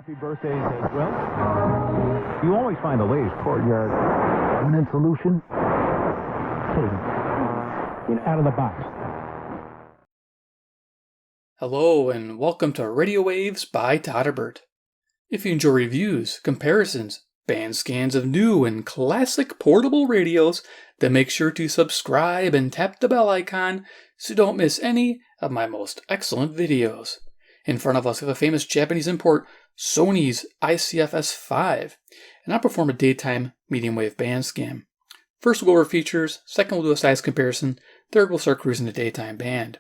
Happy birthdays as well. You always find the latest courtyard permanent solution. Out of the box. Hello and welcome to Radio Waves by Todderbert. If you enjoy reviews, comparisons, band scans of new and classic portable radios, then make sure to subscribe and tap the bell icon so you don't miss any of my most excellent videos. In front of us we have a famous Japanese import, Sony's ICF-S5, and I'll perform a daytime medium wave band scan. First we'll go over features, second we'll do a size comparison, third we'll start cruising the daytime band.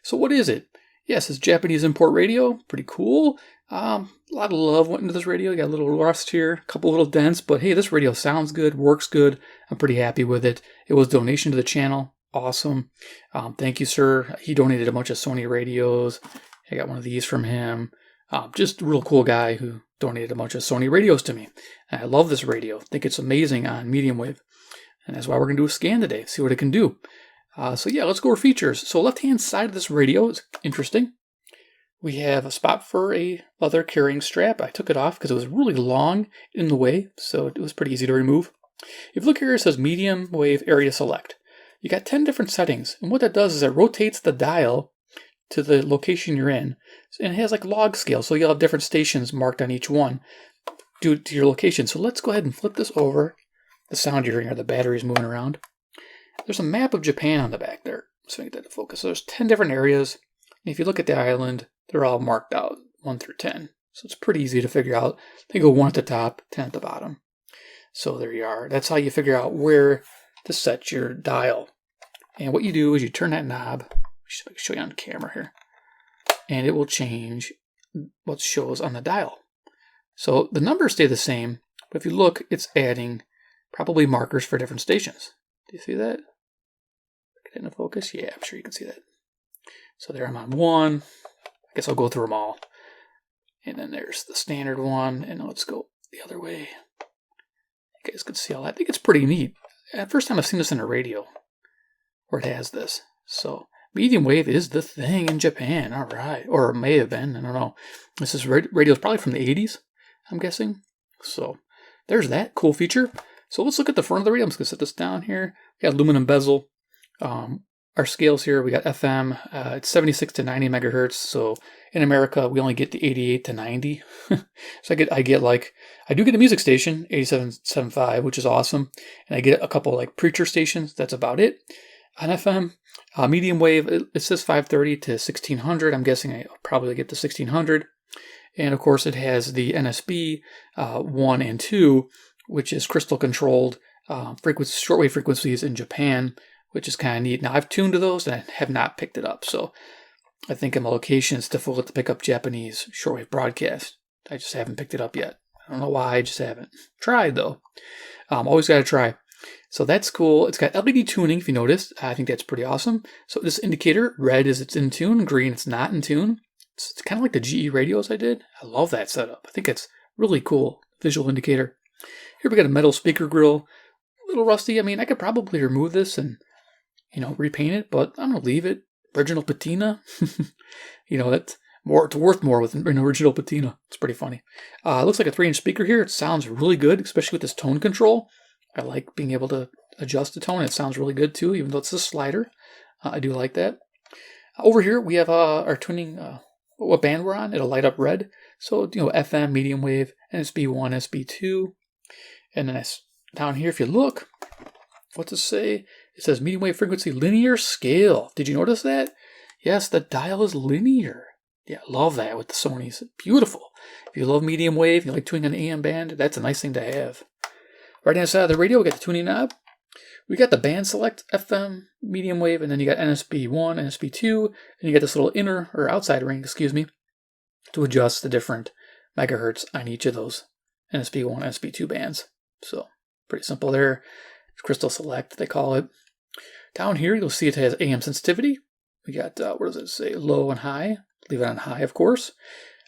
So what is it? Yes, it's Japanese import radio, pretty cool. A lot of love went into this radio. You got a little rust here, a couple little dents, but hey, this radio sounds good, works good. I'm pretty happy with it. It was a donation to the channel. Awesome. Thank you, sir. He donated a bunch of Sony radios. I got one of these from him. Just a real cool guy who donated a bunch of Sony radios to me. And I love this radio. I think it's amazing on medium wave. And that's why we're going to do a scan today, see what it can do. So yeah, let's go over features. So left-hand side of this radio is interesting. We have a spot for a leather carrying strap. I took it off because it was really long in the way, so it was pretty easy to remove. If you look here, it says medium wave area select. You got 10 different settings, and what that does is it rotates the dial to the location you're in, and it has like log scale, so you'll have different stations marked on each one due to your location. So let's go ahead and flip this over. The sound you're hearing, the battery's moving around. There's a map of Japan on the back there, so I get that to focus. So there's 10 different areas, and if you look at the island, they're all marked out 1 through 10. So it's pretty easy to figure out. They go 1 at the top, 10 at the bottom. So there you are. That's how you figure out where to set your dial. And what you do is you turn that knob. I can show you on camera here, and it will change what shows on the dial. So the numbers stay the same, but if you look, it's adding probably markers for different stations. Do you see that? Get into focus? Yeah, I'm sure you can see that. So there I'm on 1. I guess I'll go through them all. And then there's the standard one, and let's go the other way. You guys can see all that. I think it's pretty neat. First time I've seen this in a radio where it has this. So medium wave is the thing in Japan. All right. Or it may have been. I don't know. This is radio probably from the 80s, I'm guessing. So there's that cool feature. So let's look at the front of the radio. I'm just going to set this down here. We got aluminum bezel. Our scales here, we got FM. It's 76 to 90 megahertz. So in America, we only get to 88 to 90. So I do get a music station, 87.75, which is awesome. And I get a couple like preacher stations. That's about it. On FM, medium wave, it says 530 to 1600. I'm guessing I probably get to 1600. And of course, it has the NSB 1 and 2, which is crystal controlled shortwave frequencies in Japan, which is kind of neat. Now, I've tuned to those and I have not picked it up. So I think in my location, it's difficult to pick up Japanese shortwave broadcast. I just haven't picked it up yet. I don't know why, I just haven't. Tried, though. Always got to try. So that's cool. It's got LED tuning, if you noticed. I think that's pretty awesome. So this indicator, red is it's in tune, green it's not in tune. It's kind of like the GE radios I did. I love that setup. I think it's really cool visual indicator. Here we got a metal speaker grill. A little rusty. I mean, I could probably remove this and, repaint it, but I'm going to leave it. Original patina. That's more. It's worth more with an original patina. It's pretty funny. It looks like a 3-inch speaker here. It sounds really good, especially with this tone control. I like being able to adjust the tone. It sounds really good too, even though it's a slider. I do like that. Over here, we have our tuning, what band we're on. It'll light up red. So, FM, medium wave, NSB1, NSB2. And then down here, if you look, what's it say? It says medium wave frequency linear scale. Did you notice that? Yes, the dial is linear. Yeah, I love that with the Sonys. Beautiful. If you love medium wave, you like tuning an AM band, that's a nice thing to have. Right hand side of the radio, we got the tuning knob. We got the band select, FM, medium wave, and then you got NSB1, NSB2, and you got this little inner or outside ring, to adjust the different megahertz on each of those NSB1, NSB2 bands. So pretty simple there. It's crystal select, they call it. Down here, you'll see it has AM sensitivity. We got, what does it say? Low and high. Leave it on high, of course.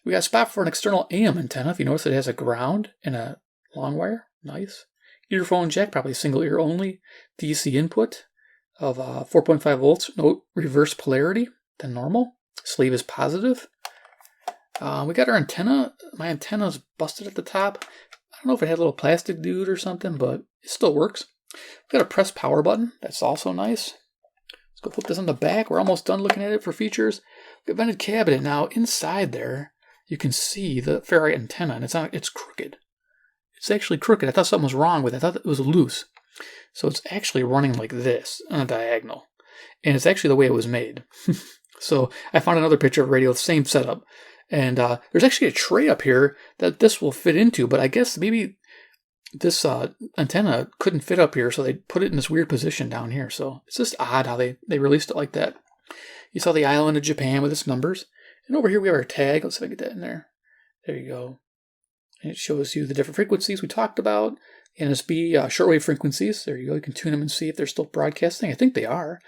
We got a spot for an external AM antenna. If you notice, it has a ground and a long wire. Nice. Earphone jack, probably single ear only. DC input of 4.5 volts. No reverse polarity than normal. Sleeve is positive. We got our antenna. My antenna's busted at the top. I don't know if it had a little plastic dude or something, but it still works. We got a press power button. That's also nice. Let's go put this on the back. We're almost done looking at it for features. We got vented cabinet. Now, inside there, you can see the ferrite antenna, and it's crooked. It's actually crooked. I thought something was wrong with it. I thought it was loose. So it's actually running like this on a diagonal. And it's actually the way it was made. So I found another picture of a radio, same setup. And there's actually a tray up here that this will fit into, but I guess maybe this antenna couldn't fit up here, so they put it in this weird position down here. So it's just odd how they released it like that. You saw the island of Japan with its numbers. And over here we have our tag. Let's see if I get that in there. There you go. And it shows you the different frequencies we talked about. NSB shortwave frequencies. There you go. You can tune them and see if they're still broadcasting. I think they are.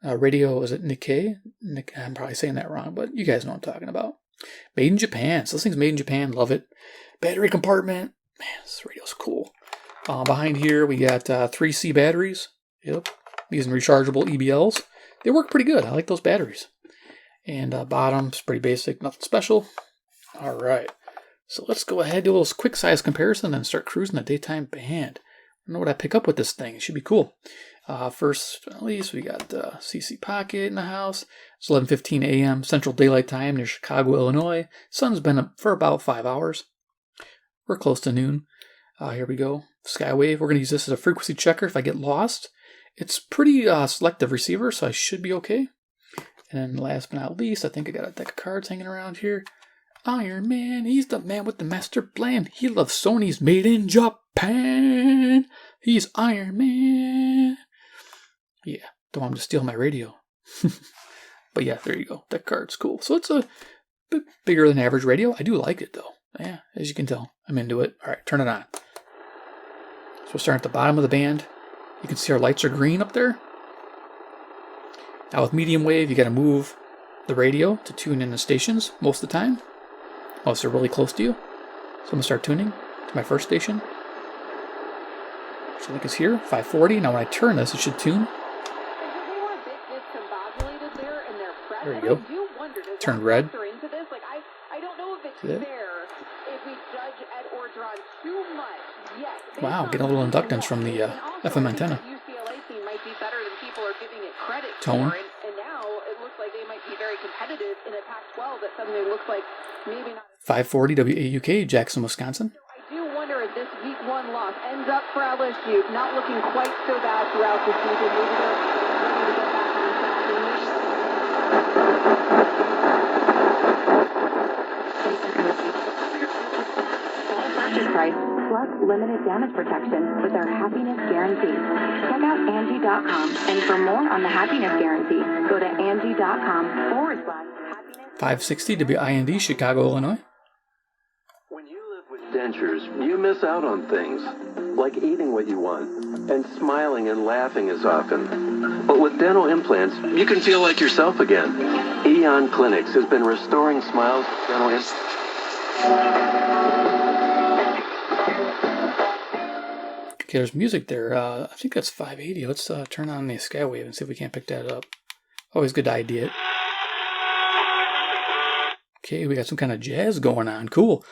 Radio, is it Nikkei? I'm probably saying that wrong, but you guys know what I'm talking about. Made in Japan. So this thing's made in Japan. Love it. Battery compartment. Man, this radio's cool. Behind here, we got 3C batteries. Yep. Using rechargeable EBLs. They work pretty good. I like those batteries. And bottom's pretty basic. Nothing special. All right. So let's go ahead, do a little quick size comparison, and start cruising the daytime band. I don't know what I pick up with this thing. It should be cool. First, at least, we got CC Pocket in the house. It's 11:15 a.m. Central Daylight Time near Chicago, Illinois. Sun's been up for about 5 hours. We're close to noon. Here we go. Skywave. We're going to use this as a frequency checker if I get lost. It's pretty selective receiver, so I should be okay. And last but not least, I think I got a deck of cards hanging around here. Iron Man, he's the man with the master plan. He loves Sony's made in Japan. He's Iron Man. Yeah, don't want him to steal my radio. But yeah, there you go. That card's cool. So it's a bit bigger than average radio. I do like it though. Yeah, as you can tell, I'm into it. All right, turn it on. So we're starting at the bottom of the band. You can see our lights are green up there. Now with medium wave, you got to move the radio to tune in the stations most of the time. Unless they're really close to you. So I'm going to start tuning to my first station. Which I think is here, 540. Now when I turn this, it should tune. There you go. Turn red. See that? Wow, getting a little inductance from the FM antenna. Tone. 540 WAUK, Jackson, Wisconsin. I do wonder if this week one loss ends up for LSU not looking quite so bad throughout the season. Maybe they're ready to get back on track. Purchase price plus limited damage protection with our happiness guarantee. Check out Angie.com, and for more on the happiness guarantee, go to Angie.com/happiness. 560 WIND, Chicago, Illinois. When you live with dentures, you miss out on things, like eating what you want, and smiling and laughing as often. But with dental implants, you can feel like yourself again. Eon Clinics has been restoring smiles with dental implants. Okay, there's music there. I think that's 580. Let's turn on the Skywave and see if we can't pick that up. Always good to ID it. Okay, we got some kind of jazz going on. Cool.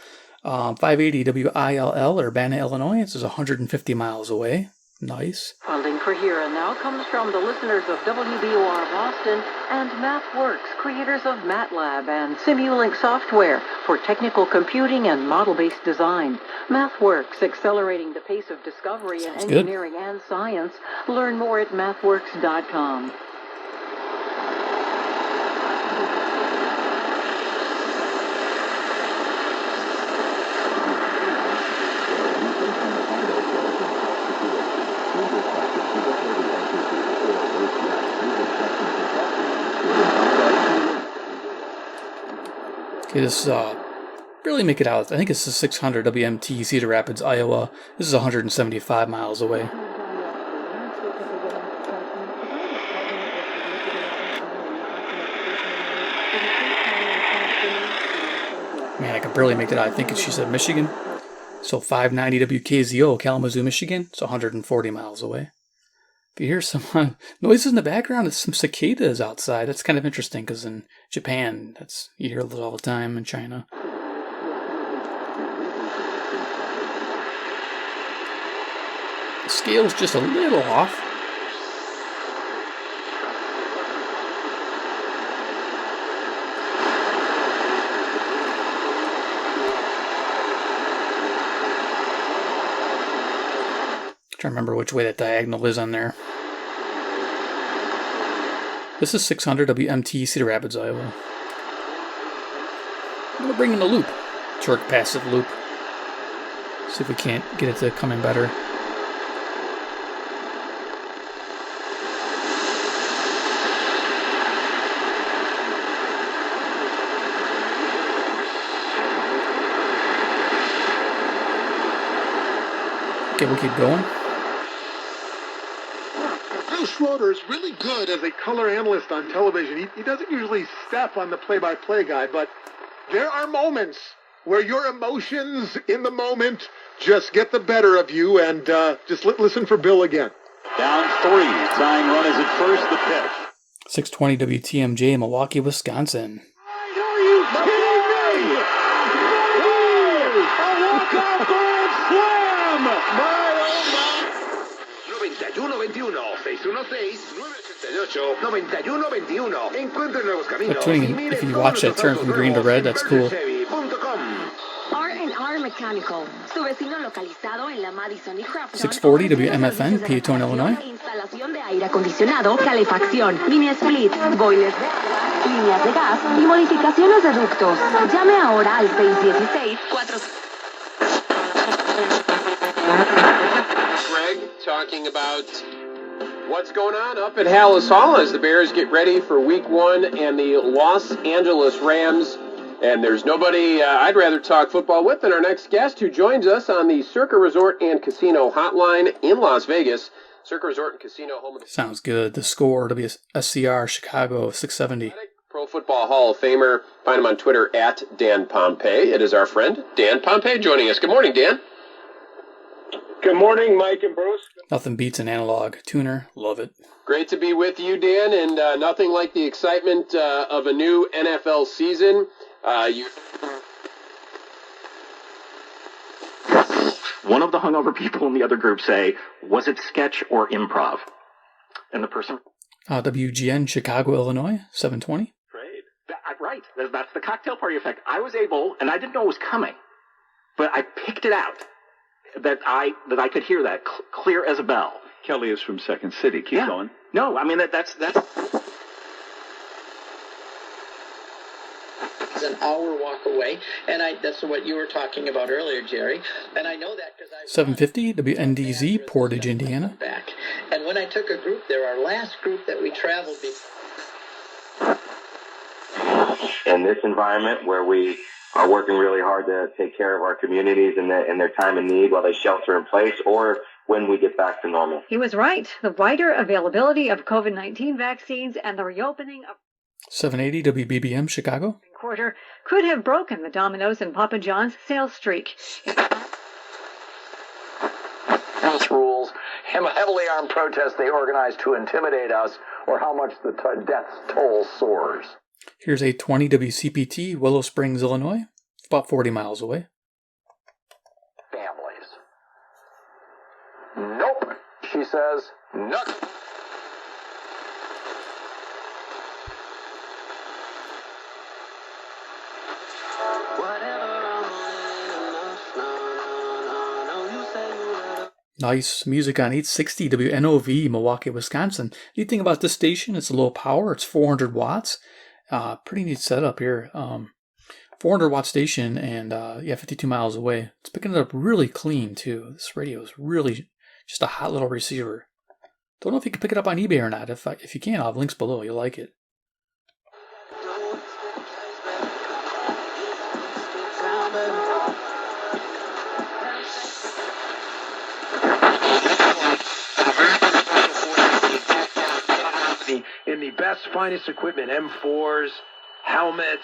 580 WILL, Urbana, Illinois. This is 150 miles away. Nice. Funding for Here and Now comes from the listeners of WBOR Boston and MathWorks, creators of MATLAB and Simulink software for technical computing and model-based design. MathWorks, accelerating the pace of discovery in engineering and science. Learn more at mathworks.com. Okay, this barely make it out. I think it's the 600 WMT, Cedar Rapids, Iowa. This is 175 miles away. Man, I can barely make it out. I think she said Michigan. So 590 WKZO, Kalamazoo, Michigan. It's 140 miles away. If you hear some noises in the background, it's some cicadas outside. That's kind of interesting because in Japan, you hear it all the time. In China. The scale's just a little off. Trying to remember which way that diagonal is on there. This is 600 WMT Cedar Rapids, Iowa. I'm going to bring in the loop. Torque passive loop. See if we can't get it to come in better. Okay, we'll keep going. Schroeder is really good as a color analyst on television. He doesn't usually step on the play-by-play guy, but there are moments where your emotions in the moment just get the better of you, and just listen for Bill again. Down 3, tying run is at first, the pitch. 620 WTMJ, Milwaukee, Wisconsin. Are you kidding me? A walk-off grand slam! My, oh my. 91-616-988-91-21. Encuentre nuevos caminos. If you watch that turn from green to red, that's cool. R&R Mechanical. Su vecino localizado en la Madison y Crafton. 640 WMFN, Peatone, Illinois. Instalación de aire acondicionado, calefacción, línea split, boilers, líneas de gas y modificaciones de ductos. Llame ahora al 616-4. Greg talking about what's going on up at Hallis Hall as the Bears get ready for Week 1 and the Los Angeles Rams. And there's nobody I'd rather talk football with than our next guest who joins us on the Circa Resort and Casino hotline in Las Vegas. Circa Resort and Casino, home of the... Sounds good. The score, WSCR, Chicago, 670. Pro Football Hall of Famer. Find him on Twitter at Dan Pompei. It is our friend Dan Pompei joining us. Good morning, Dan. Good morning, Mike and Bruce. Nothing beats an analog tuner. Love it. Great to be with you, Dan, and nothing like the excitement of a new NFL season. One of the hungover people in the other group say, was it sketch or improv? And the person... WGN, Chicago, Illinois, 720. Right. That's the cocktail party effect. I was able, and I didn't know it was coming, but I picked it out. That I could hear that clear as a bell. Kelly is from Second City. Keep going. No, I mean, that's... It's an hour walk away, and that's what you were talking about earlier, Jerry. And I know that because I... 750 WNDZ, Portage, Indiana. Back. And when I took a group there, our last group that we traveled before... In this environment where we are working really hard to take care of our communities and their time of need while they shelter in place, or when we get back to normal. He was right. The wider availability of COVID-19 vaccines and the reopening of 780 WBBM, Chicago. Quarter could have broken the Domino's and Papa John's sales streak. House rules, heavily armed protests they organized to intimidate us, or how much the death toll soars. Here's a 20 WCPT, Willow Springs, Illinois. It's about 40 miles away. Families. Nope, she says. Nope. Nice music on 860 WNOV, Milwaukee, Wisconsin. Neat thing about this station, it's low power. It's 400 watts. Pretty neat setup here. 400 watt station and 52 miles away. It's picking it up really clean too. This radio is really just a hot little receiver. Don't know if you can pick it up on eBay or not. If you can, I'll have links below. You'll like it. In the best, finest equipment, M4s, helmets,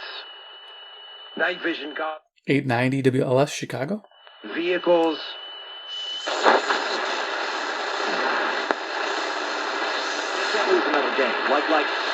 night vision goggles, 890 WLS, Chicago. Vehicles. can't lose another game. Like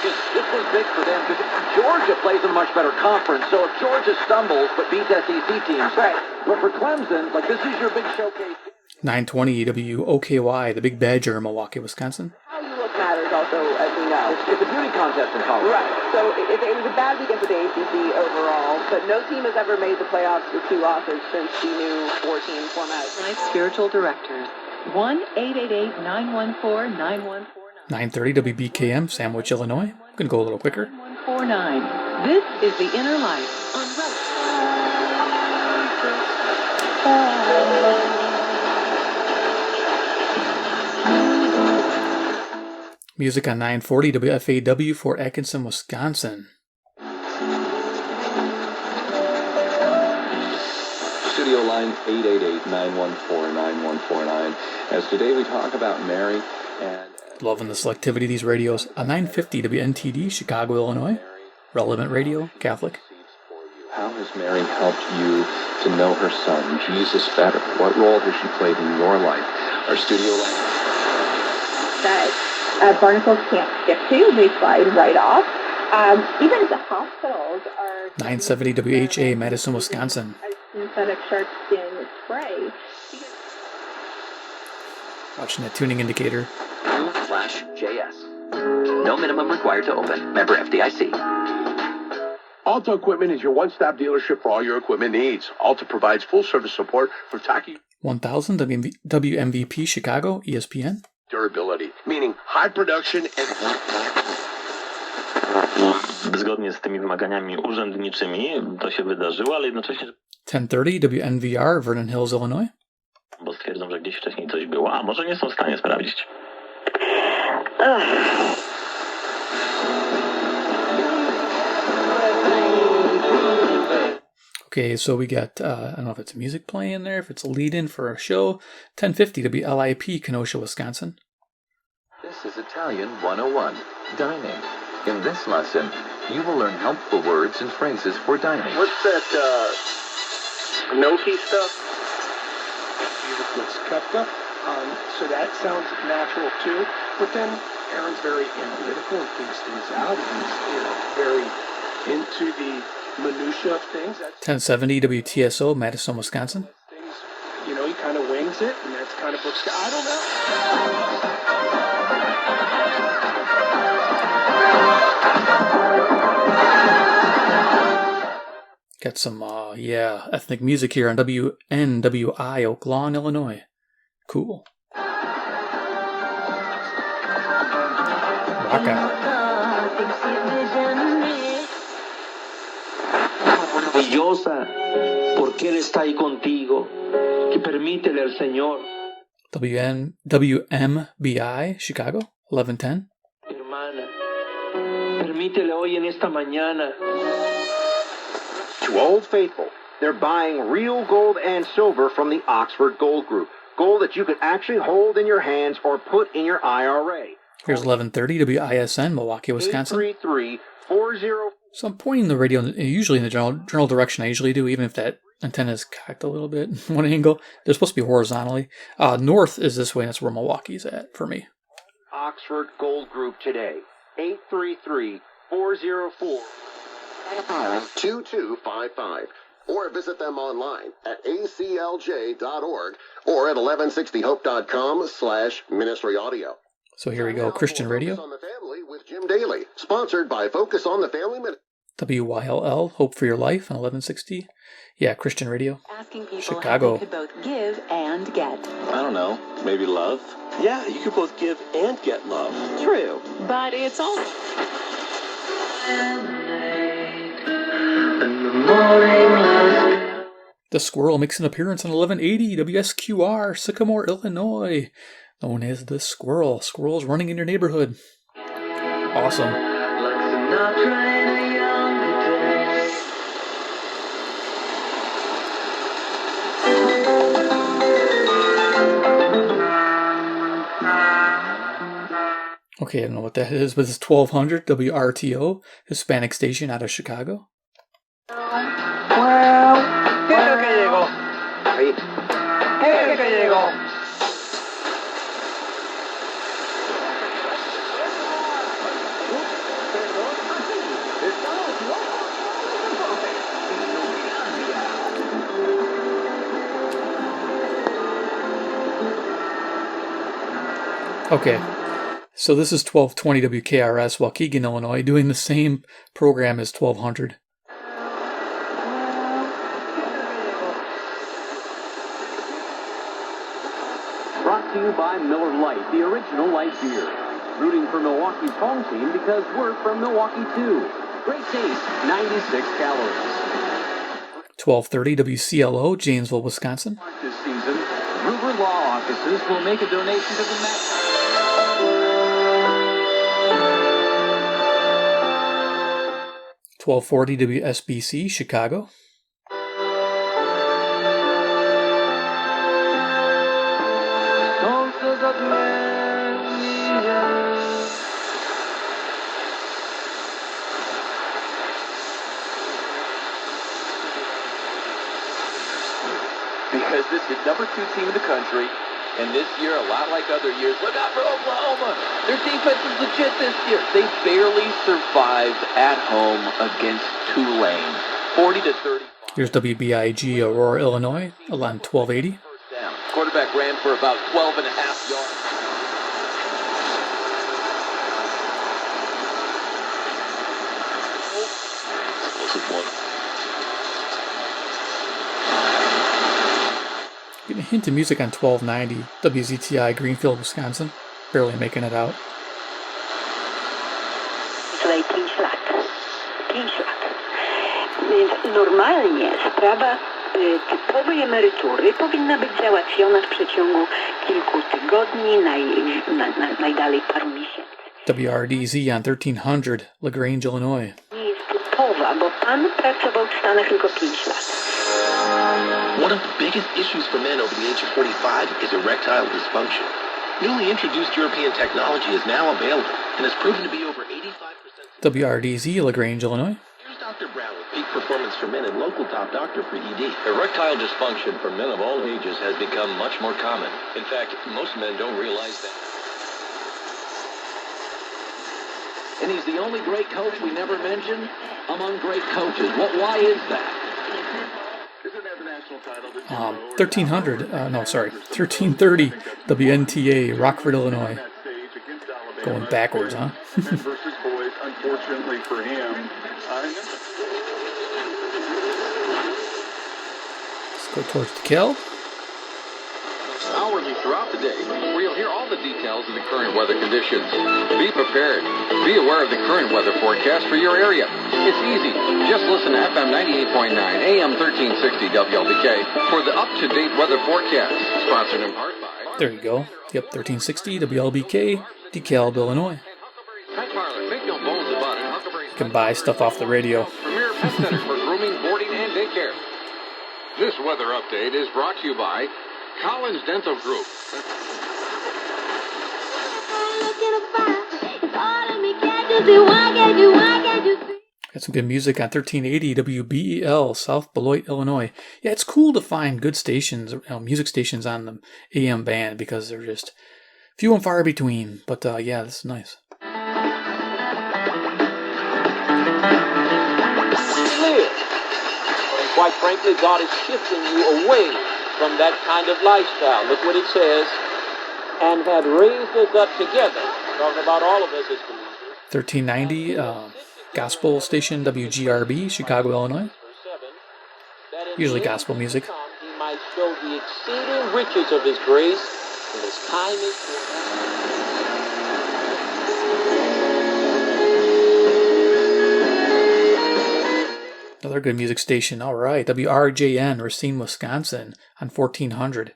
this was big for them because Georgia plays in a much better conference. So if Georgia stumbles but beats SEC teams, right. But for Clemson, like this is your big showcase. 920 WOKY, the Big Badger, Milwaukee, Wisconsin. How you look matters also, as we know. It's a beauty contest in college. Right. So it was a bad weekend for the ACC overall, but no team has ever made the playoffs with 2 losses since the new 4-team format. Tonight's spiritual directors. 1-888-914-9149. 930 WBKM, Sandwich, Illinois. I'm going to go a little quicker. 149. This is The Inner Life on Music on 940 WFAW for Atkinson, Wisconsin. Studio line 888-914-9149. As today we talk about Mary and... Loving the selectivity of these radios. A 950 WNTD, Chicago, Illinois. Relevant radio, Catholic. How has Mary helped you to know her son, Jesus, better? What role has she played in your life? Our studio line... That barnacles can't stick to, they slide right off. Even the hospitals are... 970 WHA, Madison, Wisconsin. Synthetic shark skin spray. Watching that tuning indicator. Flash JS. No minimum required to open. Member FDIC. Alta Equipment is your one-stop dealership for all your equipment needs. Alta provides full-service support for Taki 1000 WMVP, Chicago, ESPN. Durability, meaning high production and... Zgodnie z tymi wymaganiami urzędniczymi to się wydarzyło, ale jednocześnie... 1030 WNVR, Vernon Hills, Illinois. Bo stwierdzą, że gdzieś wcześniej coś było, a może nie są w stanie sprawdzić. Okay, so we got, I don't know if it's music playing there, if it's a lead-in for a show. 1050 WLIP, Kenosha, Wisconsin. This is Italian 101, dining. In this lesson, you will learn helpful words and phrases for dining. What's that, gnocchi stuff? What's kept up. So that sounds natural too. But then Aaron's very analytical and thinks things out. He's very into the minutia of things. 1070 WTSO, Madison, Wisconsin. Things, he kind of wings it, and that's kind of what's... I don't know. Got some, ethnic music here on WNWI, Oak Lawn, Illinois. Cool. Rock out. Maravillosa, porque Él está ahí contigo, que permítele al Señor. WMBI, Chicago, 1110. Hermana, permítele hoy en esta mañana. To Old Faithful, they're buying real gold and silver from the Oxford Gold Group. Gold that you can actually hold in your hands or put in your IRA. Here's 1130 WISN, Milwaukee, Wisconsin. 833-40... So I'm pointing the radio usually in the general direction I usually do, even if that antenna is cocked a little bit one angle. They're supposed to be horizontally. North is this way, and that's where Milwaukee's at for me. Oxford Gold Group today. 833-404-2255. Or visit them online at aclj.org or at 1160hope.com/ministry audio. So here we go, Christian Radio. Focus on the Family with Jim Daly, sponsored by Focus on the Family Minute. WYLL, Hope for Your Life on 1160. Yeah, Christian Radio. Asking people Chicago. how they could both give and get. I don't know. Maybe love? Yeah, you could both give and get love. True, but it's all... The Squirrel makes an appearance on 1180 WSQR, Sycamore, Illinois. Known as the Squirrel. Squirrels running in your neighborhood. Awesome. Okay, I don't know what that is, but it's 1200 WRTO, Hispanic station out of Chicago. Okay, so this is 1220 WKRS, Waukegan, Illinois, doing the same program as 1200. Brought to you by Miller Lite, the original light beer. Rooting for Milwaukee's home team because we're from Milwaukee too. Great taste, 96 calories. 1230 WCLO, Janesville, Wisconsin. This season, Gruber Law Offices will make a donation to the Met. 1240 WSBC, Chicago. Because this is number 2 team in the country, and this year, a lot like other years, look out for Oklahoma. Their defense is legit this year. They barely survived at home against Tulane, 40-30. Here's WBIG, Aurora, Illinois, on 1280. Quarterback ran for about 12 and a half yards. Getting a hint of music on 1290, WZTI, Greenfield, Wisconsin. Barely making it out. Słuchaj, 5 lat. 5 lat. Więc normalnie sprawa typowej emerytury powinna być załatwiona w przeciągu kilku tygodni, najdalej paru miesięcy. WRDZ on 1300, LaGrange, Illinois. Nie jest typowa, bo pan pracował w Stanach tylko 5 lat. One of the biggest issues for men over the age of 45 is erectile dysfunction. Newly introduced European technology is now available and has proven to be over 85%. WRDZ, LaGrange, Illinois. Here's Dr. Brown with Peak Performance for Men and local top doctor for ED. Erectile dysfunction for men of all ages has become much more common. In fact, most men don't realize that. And he's the only great coach we never mentioned among great coaches. Why is that? 1330 WNTA, Rockford, Illinois. Going backwards, huh? Versus boys, unfortunately for him. Let's go towards the kill. Hourly throughout the day, where you'll hear all the details of the current weather conditions. Be prepared. Be aware of the current weather forecast for your area. It's easy. Just listen to FM 98.9, AM 1360 WLBK for the up-to-date weather forecast. Sponsored in part by... There you go. Yep, 1360 WLBK, DeKalb, Illinois. Pet Parlor, make no bones about it. You can buy stuff off the radio. Premier Pet Center for grooming, boarding, and daycare. This weather update is brought to you by Collins Dental Group. Got some good music on 1380 WBEL, South Beloit, Illinois. Yeah, it's cool to find good stations, music stations on the AM band because they're just few and far between. But yeah, this is nice. Live. And quite frankly, God is shifting you away from that kind of lifestyle. Look what it says. And had raised us up together. Talking about all of us as believers. 1390, gospel station WGRB, Chicago, Illinois. Usually gospel music. He might show the exceeding riches of his grace and his kindness toward us. Another good music station. All right. WRJN, Racine, Wisconsin on 1400.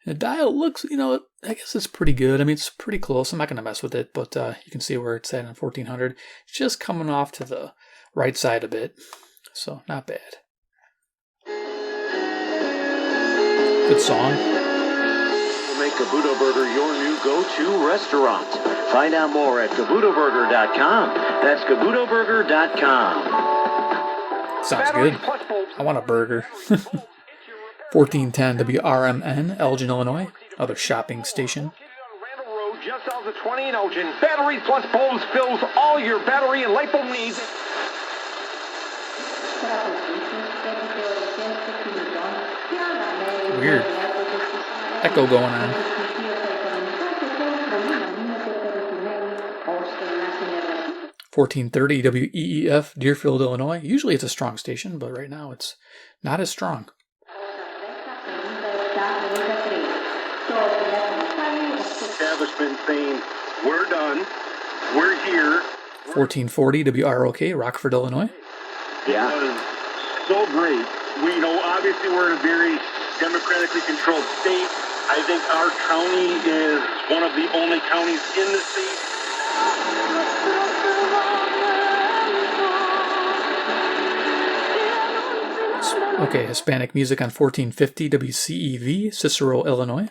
The dial looks, I guess it's pretty good. I mean, it's pretty close. I'm not going to mess with it, but you can see where it's at on 1400. It's just coming off to the right side a bit, so not bad. Good song. We'll make Cabuto Burger your new go-to restaurant. Find out more at CabutoBurger.com. That's CabutoBurger.com. Sounds good. I want a burger. 1410 WRMN, Elgin, Illinois. Other shopping station. Just south of 20 in Elgin. Batteries plus bulbs fills all your battery and light bulb needs. Weird. Echo going on. 1430 WEEF, Deerfield, Illinois. Usually it's a strong station, but right now it's not as strong. Establishment saying, we're done, we're here. 1440 WROK, Rockford, Illinois. Yeah. It was so great. We know, obviously, we're in a very democratically controlled state. I think our county is one of the only counties in the state. Okay, Hispanic music on 1450 WCEV, Cicero, Illinois.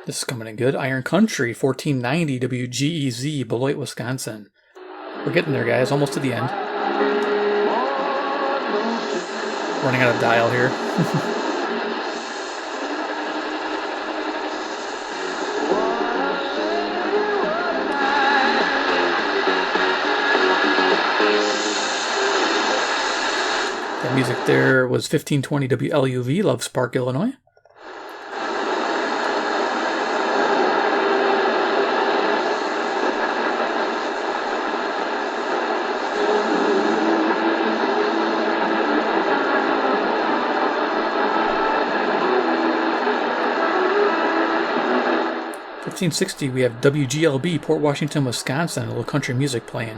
This is coming in good. Iron Country, 1490 WGEZ, Beloit, Wisconsin. We're getting there, guys. Almost to the end. Running out of dial here. That music there was 1520 WLUV, Loves Park, Illinois. $15.60, we have WGLB, Port Washington, Wisconsin, a little country music playing. It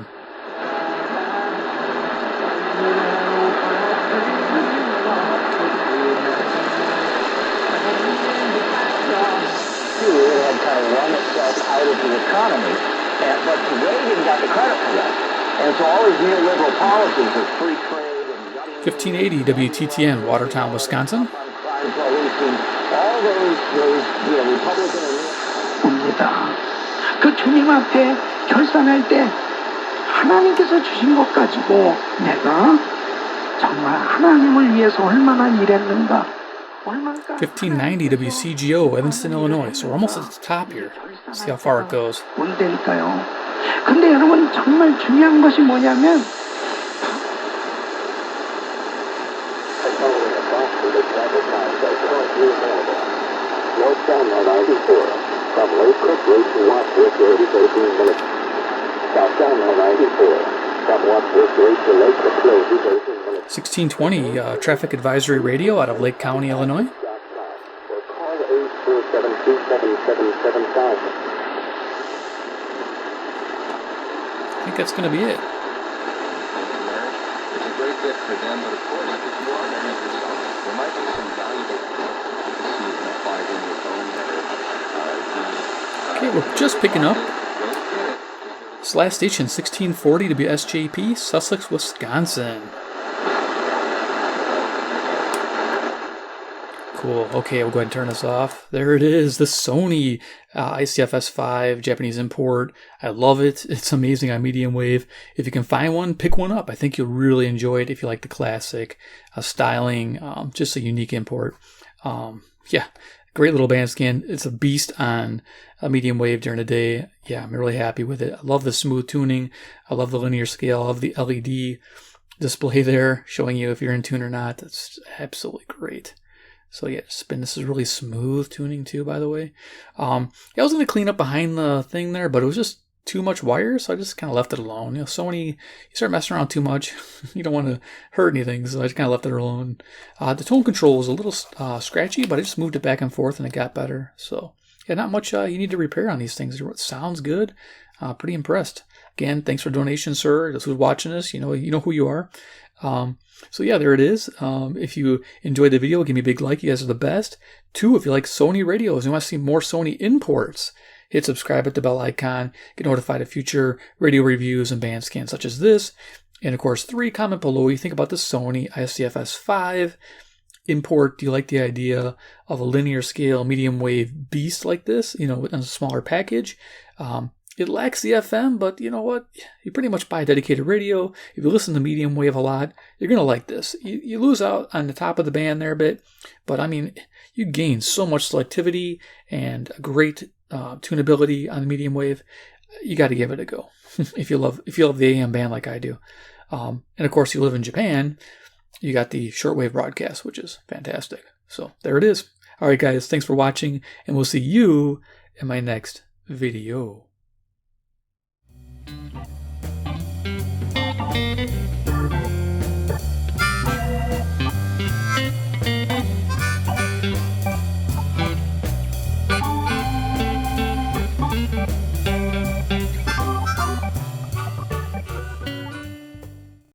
had kind of run itself out of the economy, but Reagan got the credit for that. And so all these neoliberal policies of free trade and 1580 WTTN, Watertown, Wisconsin. all those Republican 옵니다. 그 주님한테 결산할 때 하나님께서 주신 것 가지고 내가 정말 하나님을 위해서 얼마나 일했는가. 1590 WCGO, Evanston, Illinois. So we're almost at the top here. See how far it goes. 온다니까요. 근데 여러분 정말 중요한 것이 뭐냐면 From Lake Cook Road to Wadsworth Road is 18 minutes. Southbound 94. From Wadsworth Road to Lake Cook Road is 18 minutes. 1620 Traffic Advisory Radio out of Lake County, Illinois. Or call 847-277-7000. I think that's going to be it. It's a great gift for them, but of course, if you are married yourself, there might be some valuable things that you can apply in your own marriage. Okay, we're just picking up. This last station, 1640 WSJP, Sussex, Wisconsin. Cool. Okay, we'll go ahead and turn this off. There it is, the Sony ICF-S5 Japanese import. I love it. It's amazing on medium wave. If you can find one, pick one up. I think you'll really enjoy it if you like the classic styling. Just a unique import. Yeah, great little band scan. It's a beast on a medium wave during the day. Yeah, I'm really happy with it. I love the smooth tuning. I love the linear scale. I love the LED display there showing you if you're in tune or not. That's absolutely great. So yeah, spin. This is really smooth tuning too, by the way. Yeah, I was going to clean up behind the thing there, but it was just too much wire, so I just kind of left it alone. Sony, you start messing around too much, you don't want to hurt anything, so I just kind of left it alone. The tone control was a little scratchy, but I just moved it back and forth and it got better. So yeah, not much you need to repair on these things. It sounds good. Pretty impressed. Again, thanks for donation, sir. This who's watching this, you know who you are. So yeah, there it is. If you enjoyed the video, give me a big like. You guys are the best. 2, if you like Sony radios and you want to see more Sony imports, hit subscribe at the bell icon. Get notified of future radio reviews and band scans such as this. And of course, 3, comment below what you think about the Sony ICF-S5 import. Do you like the idea of a linear scale medium wave beast like this, in a smaller package? It lacks the FM, but you know what? You pretty much buy a dedicated radio. If you listen to medium wave a lot, you're going to like this. You lose out on the top of the band there a bit, but I mean, you gain so much selectivity and a great tunability on the medium wave. You got to give it a go if you love the AM band like I do. And of course, you live in Japan, you got the shortwave broadcast, which is fantastic. So there it is. All right, guys, thanks for watching, and we'll see you in my next video.